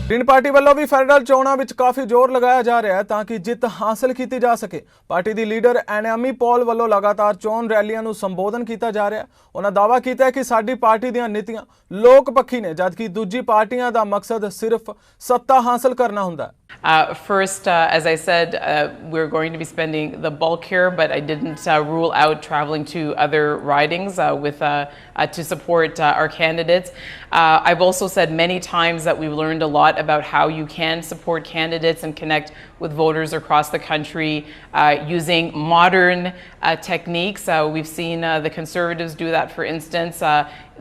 Green party ਵੱਲੋਂ भी federal चोणां ਵਿੱਚ काफ़ी जोर लगाया जा रहा है ताकि जित हासिल की जा सके। पार्टी की लीडर एनामी पॉल ਵੱਲੋਂ लगातार चोण रैलियां ਨੂੰ संबोधन किया जा रहा है। उन्होंने दावा किया कि साडी पार्टी ਦੀਆਂ नीतियां लोक पक्षी ने, जबकि दूजी पार्टियां ਦਾ मकसद सिर्फ सत्ता हासिल करना ਹੁੰਦਾ है। First, as I said, we're going to be spending the bulk here, but I didn't rule out traveling to other ridings to support our candidates. I've also said many times that we've learned a lot about how you can support candidates and connect with voters across the country using modern techniques. We've seen the Conservatives do that, for instance.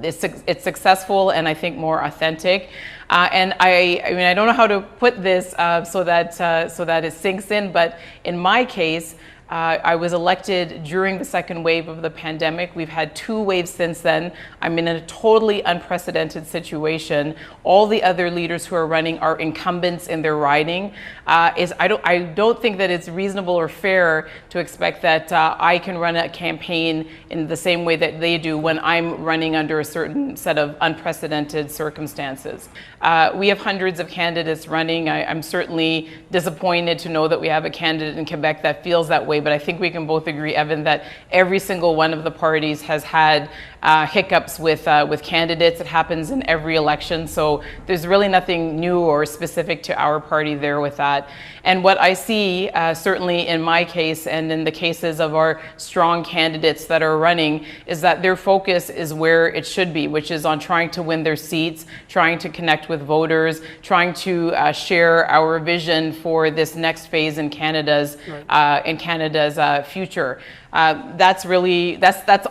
It's successful and I think more authentic. And I mean, I don't know how to put this so that it sinks in, but in my case, I was elected during the second wave of the pandemic. We've had 2 waves since then. I'm in a totally unprecedented situation. All the other leaders who are running are incumbents in their riding. I don't think that it's reasonable or fair to expect that I can run a campaign in the same way that they do when I'm running under a certain set of unprecedented circumstances. We have hundreds of candidates running. I'm certainly disappointed to know that we have a candidate in Quebec that feels that way. But I think we can both agree, Evan, that every single one of the parties has had hiccups with candidates. It happens in every election, so there's really nothing new or specific to our party there with that. And what I see, certainly in my case and in the cases of our strong candidates that are running, is that their focus is where it should be, which is on trying to win their seats, trying to connect with voters, trying to share our vision for this next phase in Canada's future. That's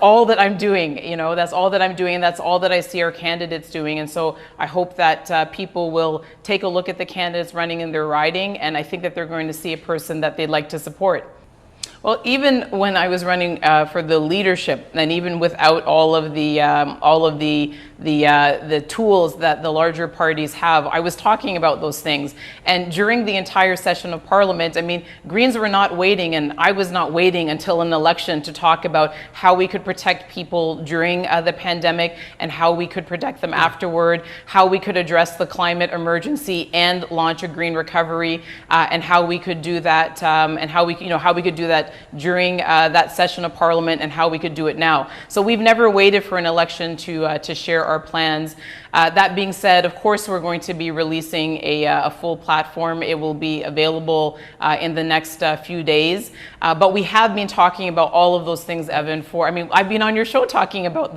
all that I'm doing. You know, that's all that I'm doing. That's all that I see our candidates doing. And so I hope that people will take a look at the candidates running in their riding, and I think that they're going to see a person that they'd like to support. Well, even when I was running for the leadership, and even without all of the tools that the larger parties have, I was talking about those things. And during the entire session of Parliament, I mean, Greens were not waiting, and I was not waiting until an election to talk about how we could protect people during the pandemic and how we could protect them afterward, how we could address the climate emergency and launch a green recovery, and how we could do that, and how we could do that during that session of Parliament, and how we could do it now. So we've never waited for an election to share our plans. That being said, of course, we're going to be releasing a full platform. It will be available in the next few days. But we have been talking about all of those things, Evan, I've been on your show talking about